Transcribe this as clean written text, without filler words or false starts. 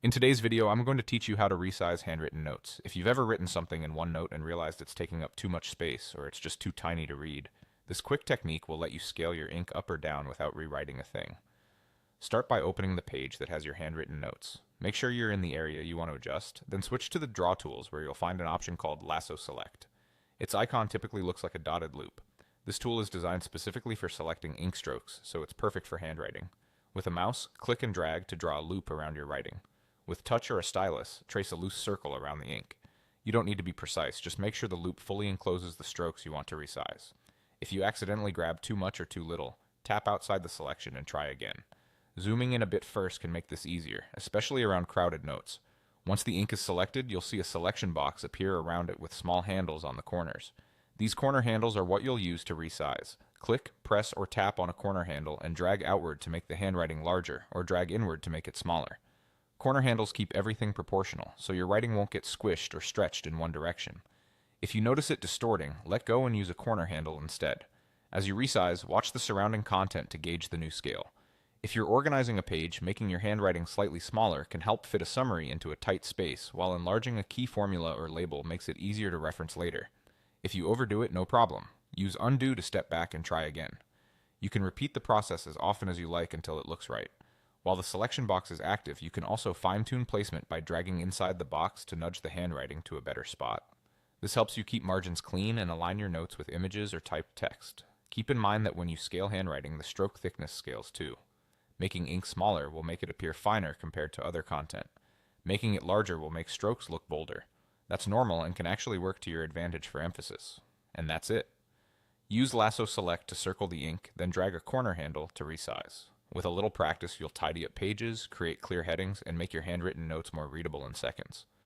In today's video, I'm going to teach you how to resize handwritten notes. If you've ever written something in OneNote and realized it's taking up too much space or it's just too tiny to read, this quick technique will let you scale your ink up or down without rewriting a thing. Start by opening the page that has your handwritten notes. Make sure you're in the area you want to adjust, then switch to the Draw tools where you'll find an option called Lasso Select. Its icon typically looks like a dotted loop. This tool is designed specifically for selecting ink strokes, so it's perfect for handwriting. With a mouse, click and drag to draw a loop around your writing. With touch or a stylus, trace a loose circle around the ink. You don't need to be precise, just make sure the loop fully encloses the strokes you want to resize. If you accidentally grab too much or too little, tap outside the selection and try again. Zooming in a bit first can make this easier, especially around crowded notes. Once the ink is selected, you'll see a selection box appear around it with small handles on the corners. These corner handles are what you'll use to resize. Click, press, or tap on a corner handle and drag outward to make the handwriting larger, or drag inward to make it smaller. Corner handles keep everything proportional, so your writing won't get squished or stretched in one direction. If you notice it distorting, let go and use a corner handle instead. As you resize, watch the surrounding content to gauge the new scale. If you're organizing a page, making your handwriting slightly smaller can help fit a summary into a tight space, while enlarging a key formula or label makes it easier to reference later. If you overdo it, no problem. Use undo to step back and try again. You can repeat the process as often as you like until it looks right. While the selection box is active, you can also fine-tune placement by dragging inside the box to nudge the handwriting to a better spot. This helps you keep margins clean and align your notes with images or typed text. Keep in mind that when you scale handwriting, the stroke thickness scales too. Making ink smaller will make it appear finer compared to other content. Making it larger will make strokes look bolder. That's normal and can actually work to your advantage for emphasis. And that's it. Use Lasso Select to circle the ink, then drag a corner handle to resize. With a little practice, you'll tidy up pages, create clear headings, and make your handwritten notes more readable in seconds.